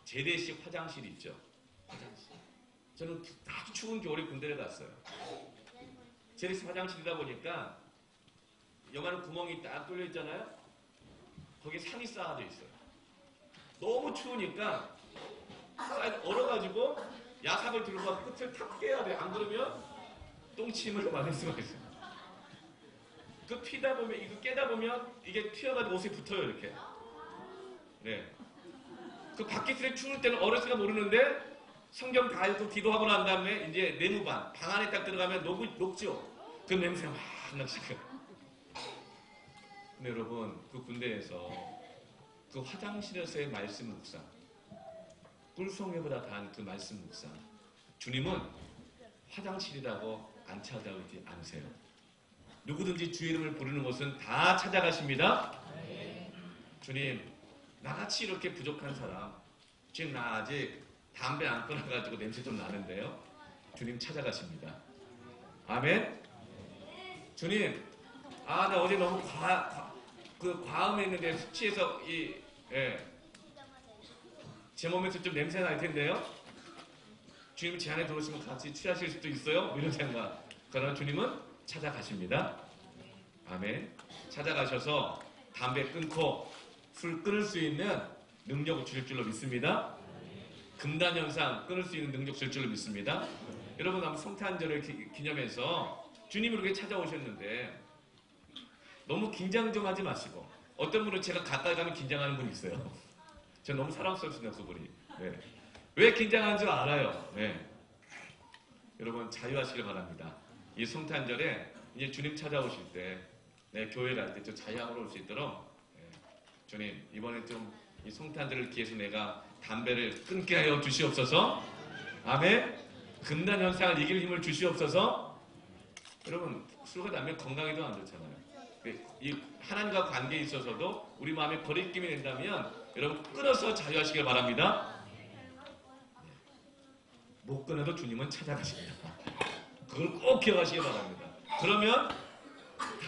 제대식 화장실이 있죠. 화장실. 저는 아주 추운 겨울에 군대를 갔어요. 제대식 화장실이다 보니까 여기는 구멍이 딱 뚫려 있잖아요. 거기 산이 쌓아져 있어요. 너무 추우니까 얼어가지고 야삽을 들고 끝을 탁 깨야 돼. 안 그러면 똥침을 맞을 수가 있어요. 그 피다 보면, 이거 깨다 보면 이게 튀어가지고 옷에 붙어요, 이렇게. 네. 그 밖에 추울 때는 어렸을까 모르는데 성경 다 읽고 기도하고 난 다음에 이제 내무반, 방 안에 딱 들어가면 녹죠? 그 냄새 막 나시고. 근데 여러분, 그 군대에서 그 화장실에서의 말씀 묵상, 꿀송이보다 단 그 말씀 묵상. 주님은 화장실이라고 안 찾아오지 않으세요. 누구든지 주의 이름을 부르는 곳은 다 찾아가십니다. 주님, 나같이 이렇게 부족한 사람, 지금 나 아직 담배 안 끊어가지고 냄새 좀 나는데요. 주님 찾아가십니다. 아멘. 주님, 나 어제 너무 과음했는데 숙취해서 제 몸에서 좀 냄새 날 텐데요. 주님 제 안에 들어오시면 같이 취하실 수도 있어요. 이런 생각. 그러나 주님은 찾아가십니다. 아멘. 찾아가셔서 담배 끊고 술 끊을 수 있는 능력을 주실 줄로 믿습니다. 금단 현상 끊을 수 있는 능력 주실 줄로 믿습니다. 여러분 아마 성탄절을 기념해서 주님이 이렇게 찾아오셨는데 너무 긴장 좀 하지 마시고 어떤 분은 제가 가까이 가면 긴장하는 분이 있어요. 저 너무 사랑스럽습니다. 그분이. 네. 왜 긴장하는 줄 알아요. 네. 여러분 자유하시길 바랍니다. 이 성탄절에 이제 주님 찾아오실 때, 내 교회 갈 때 좀 자유함으로 올 수 있도록, 주님 이번에 좀 이 성탄절을 기해서 내가 담배를 끊게 하여 주시옵소서. 아멘. 금단 현상을 이길 힘을 주시옵소서. 여러분, 술과 담배 건강에도 안 좋잖아요. 이 하나님과 관계에 있어서도 우리 마음에 거리낌이 된다면 여러분 끊어서 자유하시길 바랍니다. 못 끊어도 주님은 찾아가십니다. 그걸 꼭 기억하시기 바랍니다. 그러면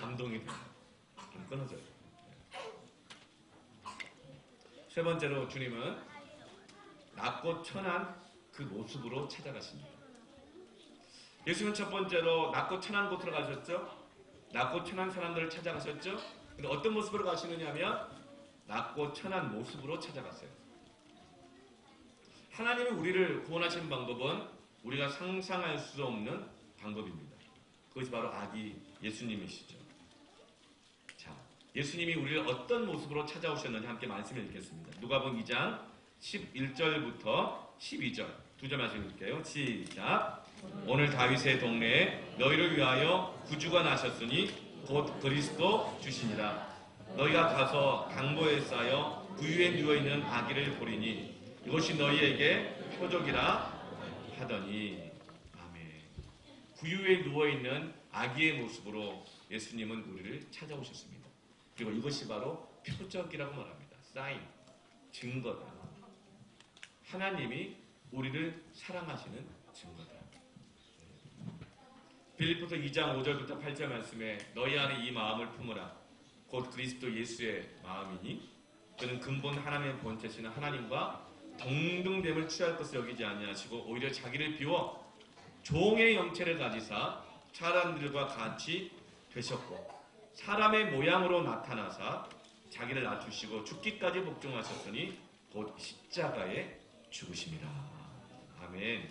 감동이 돼요. 좀 끊어져요. 세 번째로 주님은 낮고 천한 그 모습으로 찾아가십니다. 예수님은 첫 번째로 낮고 천한 곳으로 가셨죠. 낮고 천한 사람들을 찾아가셨죠. 근데 어떤 모습으로 가시느냐 하면 낮고 천한 모습으로 찾아갔어요. 하나님이 우리를 구원하시는 방법은 우리가 상상할 수 없는 방법입니다. 그것이 바로 아기 예수님이시죠. 자, 예수님이 우리를 어떤 모습으로 찾아오셨는지 함께 말씀을 읽겠습니다. 누가복음 2장 11절부터 12절 두 절 말씀 읽을게요. 시작. 오늘 다윗의 동네에 너희를 위하여 구주가 나셨으니 곧 그리스도 주시니라. 너희가 가서 강보에 쌓여 구유에 누워있는 아기를 보리니 이것이 너희에게 표적이라 하더니. 아멘. 구유에 누워있는 아기의 모습으로 예수님은 우리를 찾아오셨습니다. 그리고 이것이 바로 표적이라고 말합니다. 사인, 증거다. 하나님이 우리를 사랑하시는 증거다. 빌립보서 2장 5절부터 8절 말씀에 너희 안에 이 마음을 품으라. 곧 그리스도 예수의 마음이니 그는 근본 하나님의 본체시는 하나님과 동등됨을 취할 것을 여기지 아니하시고 오히려 자기를 비워 종의 형체를 가지사 사람들과 같이 되셨고 사람의 모양으로 나타나사 자기를 낮추시고 죽기까지 복종하셨으니 곧 십자가에 죽으심이라. 아멘.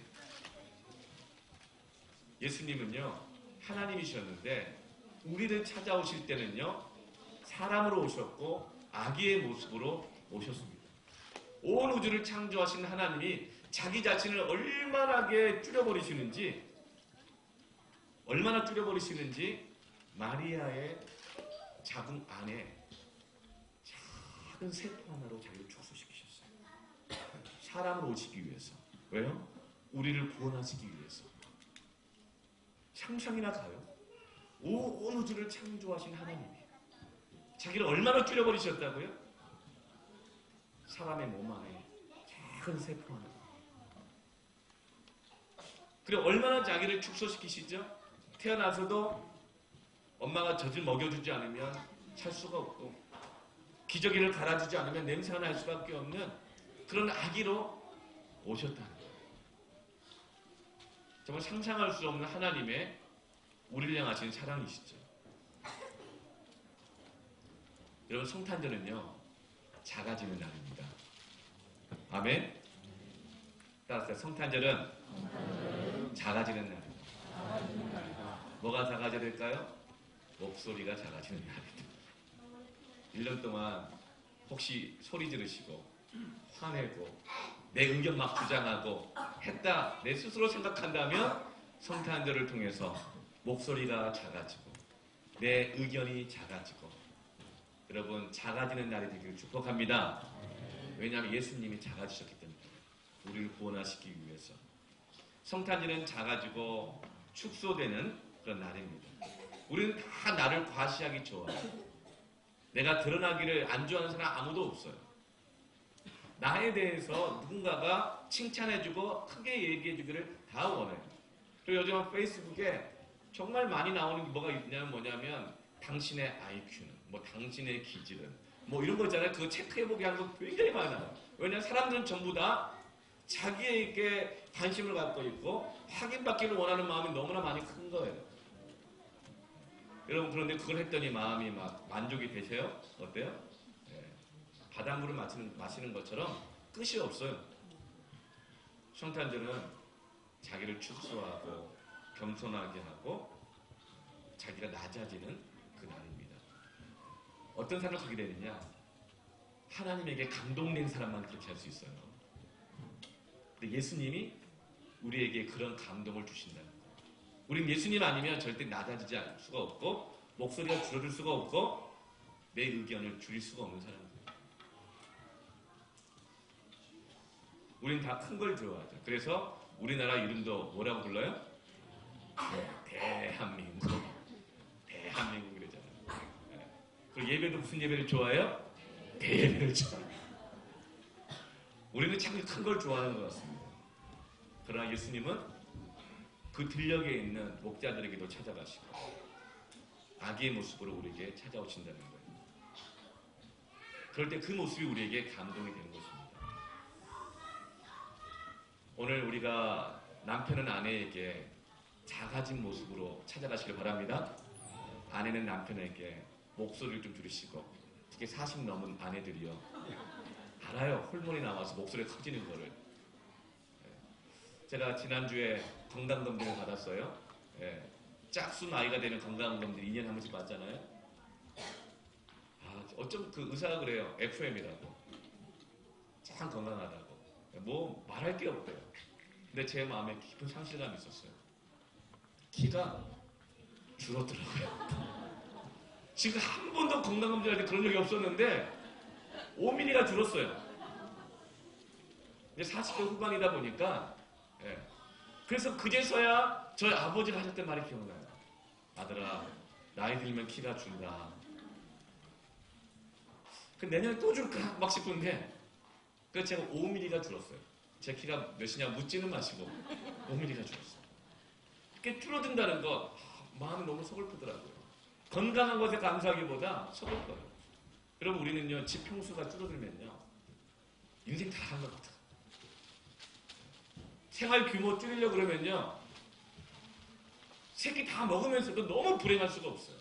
예수님은요 하나님이셨는데 우리를 찾아오실 때는요 사람으로 오셨고 아기의 모습으로 오셨습니다. 온 우주를 창조하신 하나님이 자기 자신을 얼마나 줄여버리시는지 마리아의 자궁 안에 작은 세포 하나로 자기를 축소시키셨어요. 사람으로 오시기 위해서. 왜요? 우리를 구원하시기 위해서. 상상이나 가요? 온 우주를 창조하신 하나님이 자기를 얼마나 줄여버리셨다고요? 사람의 몸 안에 작은 세포 하나. 그리고 얼마나 자기를 축소시키시죠? 태어나서도 엄마가 젖을 먹여주지 않으면 살 수가 없고 기저귀를 갈아주지 않으면 냄새가 날 수밖에 없는 그런 아기로 오셨다는 거예요. 정말 상상할 수 없는 하나님의 우리를 향하신 사랑이시죠. 여러분 성탄절은요 작아지는 날입니다. 아멘. 따라서 성탄절은 작아지는 날입니다. 뭐가 작아져야 될까요? 목소리가 작아지는 날입니다. 1년 동안 혹시 소리 지르시고 화내고 내 의견 막 주장하고 했다 내 스스로 생각한다면 성탄절을 통해서 목소리가 작아지고 내 의견이 작아지고 여러분 작아지는 날이 되기를 축복합니다. 왜냐하면 예수님이 작아지셨기 때문에 우리를 구원하시기 위해서. 성탄절은 작아지고 축소되는 그런 날입니다. 우리는 다 나를 과시하기 좋아해요. 내가 드러나기를 안 좋아하는 사람 아무도 없어요. 나에 대해서 누군가가 칭찬해주고 크게 얘기해주기를 다 원해요. 그리고 요즘 페이스북에 정말 많이 나오는 게 뭐냐면 당신의 IQ는 뭐 당신의 기질은 뭐 이런 거 있잖아요. 그거 체크해보게 하는 거 굉장히 많이 나와요. 왜냐하면 사람들은 전부 다 자기에게 관심을 갖고 있고 확인받기를 원하는 마음이 너무나 많이 큰 거예요. 여러분 그런데 그걸 했더니 마음이 막 만족이 되세요? 어때요? 네. 바닷물을 마시는 것처럼 끝이 없어요. 성탄절은 자기를 축소하고 겸손하게 하고 자기가 낮아지는 그 날입니다. 어떤 사람을 그렇게 되느냐? 하나님에게 감동된 사람만 그렇게 할 수 있어요. 근데 예수님이 우리에게 그런 감동을 주신다는 거예요. 우린 예수님 아니면 절대 낮아지지 않을 수가 없고 목소리가 줄어들 수가 없고 내 의견을 줄일 수가 없는 사람들. 우린 다 큰 걸 좋아하죠. 그래서 우리나라 이름도 뭐라고 불러요? 대한민국. 대한민국 그러잖아요. 그리고 예배도 무슨 예배를 좋아해요? 대예배를 좋아해요. 우리는 참 큰 걸 좋아하는 것 같습니다. 그러나 예수님은 그 들녘에 있는 목자들에게도 찾아가시고 아기의 모습으로 우리에게 찾아오신다는 거예요. 그럴 때 그 모습이 우리에게 감동이 되는 것입니다. 오늘 우리가 남편은 아내에게 작아진 모습으로 찾아가시길 바랍니다. 아내는 남편에게 목소리를 좀 줄이시고, 특히 40 넘은 아내들이요. 알아요. 호르몬이 나와서 목소리가 커지는 거를. 제가 지난주에 건강검진을 받았어요. 짝수 나이가 되는 건강검진 2년에 한 번씩 받잖아요. 어쩜 그 의사가 그래요. FM이라고. 참 건강하다고. 뭐 말할 게 없대요. 근데 제 마음에 깊은 상실감이 있었어요. 키가 줄었더라고요. 지금 한 번도 건강검진할 때 그런 적이 없었는데 5mm가 줄었어요. 이제 40대 후반이다 보니까 그래서 그제서야 저희 아버지가 하셨던 말이 기억나요. 아들아, 나이 들면 키가 준다. 그 내년에 또 줄까? 막 싶은데 그래서 제가 5mm가 줄었어요. 제 키가 몇이냐 묻지는 마시고 5mm가 줄었어요. 이렇게 줄어든다는 거 마음이 너무 서글프더라고요. 건강한 것에 감사하기보다 서글퍼요. 여러분 우리는요 지평수가 줄어들면요 인생 다 한 것 같아요. 생활 규모 줄이려고 그러면요 새끼 다 먹으면서도 너무 불행할 수가 없어요.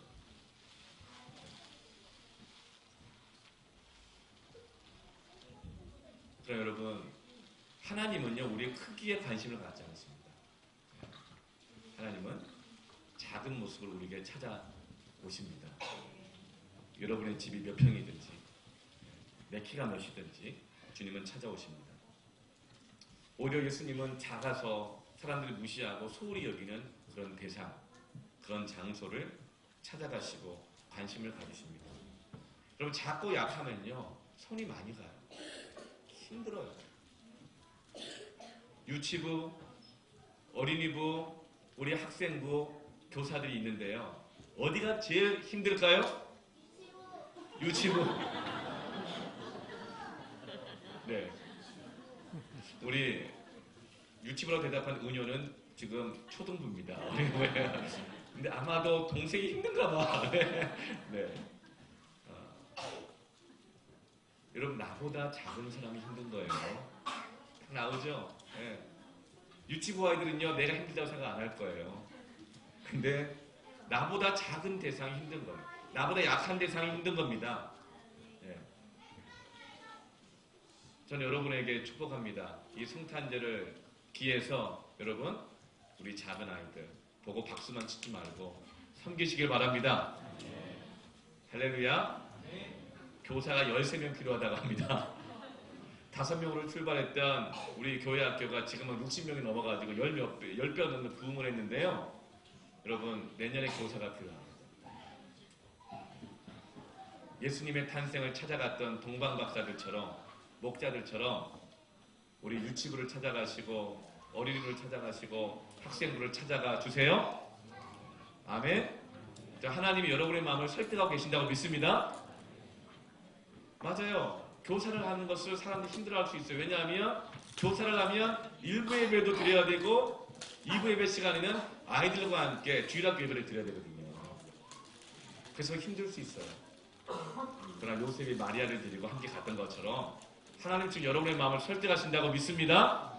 그럼 여러분 하나님은요 우리의 크기에 관심을 갖지 않습니다. 하나님은 작은 모습을 우리에게 찾아오십니다. 여러분의 집이 몇 평이든지 내 키가 몇이든지 주님은 찾아오십니다. 오히려 예수님은 작아서 사람들이 무시하고 소홀히 여기는 그런 대상, 그런 장소를 찾아가시고 관심을 가지십니다. 여러분 작고 약하면요 손이 많이 가요. 힘들어요. 유치부, 어린이부, 우리 학생부, 교사들이 있는데요. 어디가 제일 힘들까요? 유치부. 네. 우리 유치부라고 대답한 은효는 지금 초등부입니다. 어린이부예요. 근데 아마도 동생이 힘든가 봐. 네. 여러분 나보다 작은 사람이 힘든 거예요. 나오죠? 네. 유치부 아이들은요 내가 힘들다고 생각 안 할 거예요. 근데 나보다 작은 대상이 힘든 거예요. 나보다 약한 대상이 힘든 겁니다. 네. 저는 여러분에게 축복합니다. 이 성탄절을 기해서 여러분 우리 작은 아이들 보고 박수만 치지 말고 섬기시길 바랍니다. 할렐루야. 교사가 13명 필요하다고 합니다. 5명으로 출발했던 우리 교회 학교가 지금은 60명이 넘어가지고 10배 넘는 부흥을 했는데요. 여러분 내년에 교사가 필요합니다. 예수님의 탄생을 찾아갔던 동방박사들처럼 목자들처럼 우리 유치부를 찾아가시고 어린이를 찾아가시고 학생부를 찾아가 주세요. 아멘. 하나님이 여러분의 마음을 설득하고 계신다고 믿습니다. 맞아요. 교사를 하는 것을 사람들이 힘들어할 수 있어요. 왜냐하면 교사를 하면 1부 예배도 드려야 되고 2부 예배 시간에는 아이들과 함께 주일학교 예배를 드려야 되거든요. 그래서 힘들 수 있어요. 그러나 요셉이 마리아를 데리고 함께 갔던 것처럼 하나님 지금 여러분의 마음을 설득하신다고 믿습니다.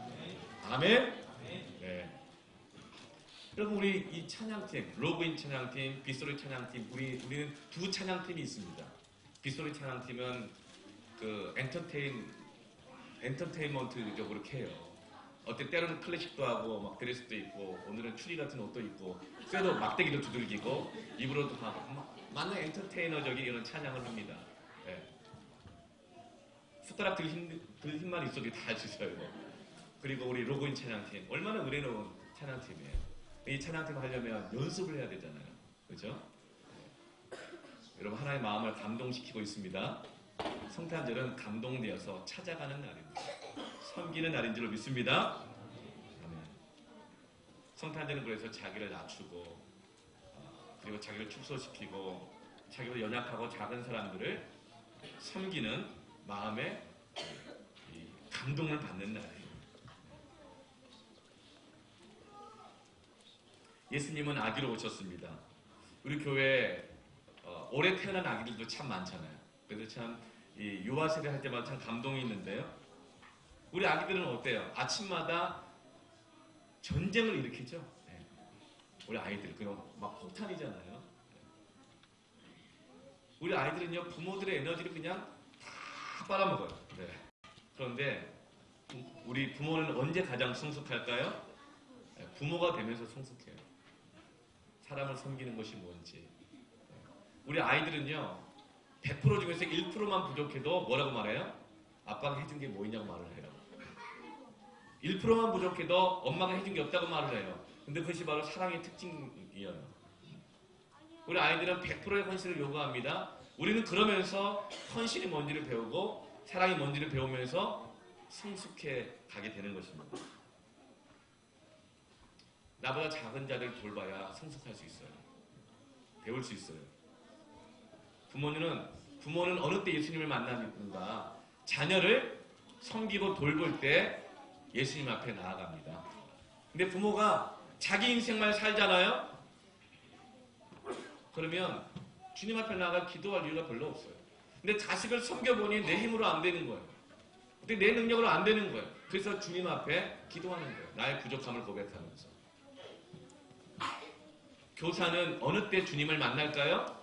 아멘. 네. 여러분 우리 이 찬양팀, 로그인 찬양팀, 빗소리 찬양팀, 우리는 두 찬양팀이 있습니다. 빗소리 찬양팀은 그 엔터테인먼트적으로 해요. 어때 때로는 클래식도 하고 막 드레스도 입고 오늘은 추리 같은 옷도 입고 쇠도 막대기도 두들기고 입으로도 하고 많은 엔터테이너적인 이런 찬양을 합니다. 네. 숟가락 들 힘만 있어도 다 할 수 있어요. 그리고 우리 로그인 찬양팀 얼마나 은혜로운 찬양팀이에요. 이 찬양팀 하려면 연습을 해야 되잖아요. 그렇죠? 여러분 하나님의 마음을 감동시키고 있습니다. 성탄절은 감동되어서 찾아가는 날입니다. 섬기는 날인 줄 믿습니다. 아멘. 성탄절은 그래서 자기를 낮추고 그리고 자기를 축소시키고 자기보다 연약하고 작은 사람들을 섬기는 마음의 감동을 받는 날이에요. 예수님은 아기로 오셨습니다. 우리 교회에 올해 태어난 아기들도 참 많잖아요. 그래서 참 유아세례 할 때마다 참 감동이 있는데요. 우리 아기들은 어때요? 아침마다 전쟁을 일으키죠. 네. 우리 아이들 그냥 막 폭탄이잖아요. 우리 아이들은요 부모들의 에너지를 그냥 다 빨아먹어요. 네. 그런데 우리 부모는 언제 가장 성숙할까요? 네. 부모가 되면서 성숙해요. 사람을 섬기는 것이 뭔지. 우리 아이들은요 100% 중에서 1%만 부족해도 뭐라고 말해요? 아빠가 해준 게 뭐 있냐고 말을 해요. 1%만 부족해도 엄마가 해준 게 없다고 말을 해요. 근데 그것이 바로 사랑의 특징이에요. 우리 아이들은 100%의 헌신을 요구합니다. 우리는 그러면서 헌신이 뭔지를 배우고 사랑이 뭔지를 배우면서 성숙해 가게 되는 것입니다. 나보다 작은 자를 돌봐야 성숙할 수 있어요. 배울 수 있어요. 부모는 어느 때 예수님을 만나는가? 자녀를 섬기고 돌볼 때 예수님 앞에 나아갑니다. 근데 부모가 자기 인생만 살잖아요? 그러면 주님 앞에 나아가 기도할 이유가 별로 없어요. 근데 자식을 섬겨보니 내 힘으로 안 되는 거예요. 근데 내 능력으로 안 되는 거예요. 그래서 주님 앞에 기도하는 거예요. 나의 부족함을 고백하면서. 교사는 어느 때 주님을 만날까요?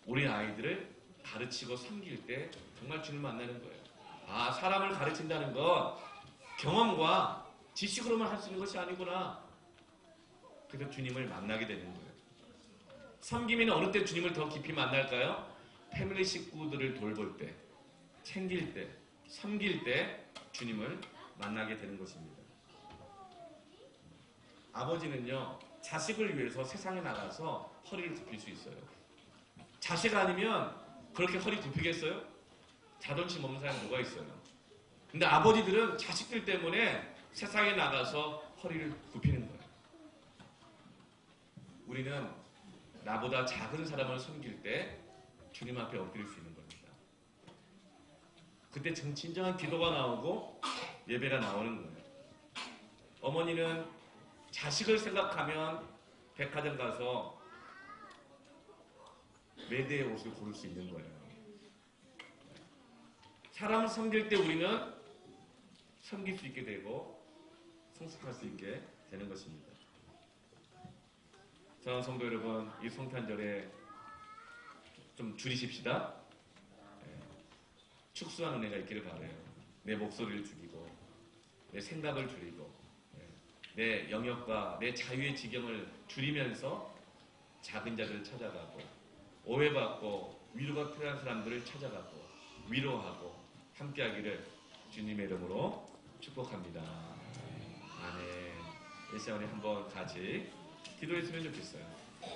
우리 아이들을 가르치고 섬길 때 정말 주님을 만나는 거예요. 아, 사람을 가르친다는 건 경험과 지식으로만 할 수 있는 것이 아니구나. 그래서 주님을 만나게 되는 거예요. 섬김이는 어느 때 주님을 더 깊이 만날까요? 패밀리 식구들을 돌볼 때, 챙길 때, 섬길 때 주님을 만나게 되는 것입니다. 아버지는요, 자식을 위해서 세상에 나가서 허리를 굽힐 수 있어요. 자식 아니면 그렇게 허리 굽히겠어요? 자존심 없는 사람이 누가 있어요? 근데 아버지들은 자식들 때문에 세상에 나가서 허리를 굽히는 거예요. 우리는 나보다 작은 사람을 섬길 때 주님 앞에 엎드릴 수 있는 겁니다. 그때 진정한 기도가 나오고 예배가 나오는 거예요. 어머니는 자식을 생각하면 백화점 가서 매대의 옷을 고를 수 있는 거예요. 사람을 섬길 때 우리는 섬길 수 있게 되고 성숙할 수 있게 되는 것입니다. 사랑하는 성도 여러분, 이 성탄절에 좀 줄이십시다. 축소한 은혜가 있기를 바라요. 내 목소리를 줄이고 내 생각을 줄이고 내 영역과 내 자유의 지경을 줄이면서 작은 자들을 찾아가고 오해받고 위로가 필요한 사람들을 찾아가고 위로하고 함께하기를 주님의 이름으로 축복합니다. 아멘. 이 시간에 한번 같이 기도했으면 좋겠어요.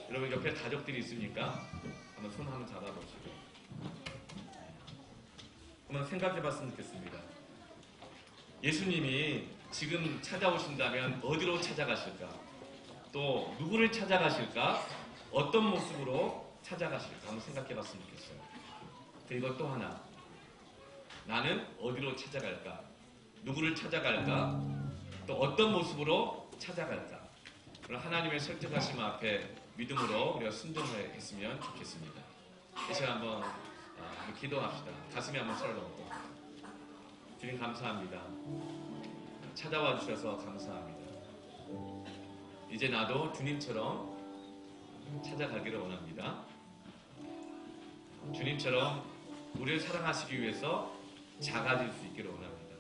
여러분 옆에 가족들이 있습니까? 한번 손 한번 잡아보시고 한번 생각해봤으면 좋겠습니다. 예수님이 지금 찾아오신다면 어디로 찾아가실까? 또 누구를 찾아가실까? 어떤 모습으로 찾아가실까? 한번 생각해봤으면 좋겠어요. 그리고 또 하나, 나는 어디로 찾아갈까? 누구를 찾아갈까? 또 어떤 모습으로 찾아갈까? 그럼 하나님의 설득하심 앞에 믿음으로 우리가 순종했으면 좋겠습니다. 이 시간 한번 기도합시다. 가슴에 한번 설렁고 주님 감사합니다. 찾아와 주셔서 감사합니다. 이제 나도 주님처럼 찾아가기를 원합니다. 주님처럼 우리를 사랑하시기 위해서 작아질 수 있기를 원합니다.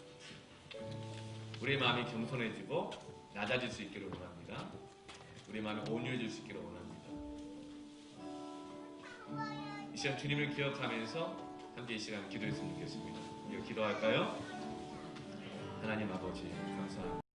우리의 마음이 겸손해지고 낮아질 수 있기를 원합니다. 우리의 마음이 온유해질 수 있기를 원합니다. 이 시간 주님을 기억하면서 함께 이 시간 기도했으면 좋겠습니다. 우리가 기도할까요? 하나님 아버지 감사합니다.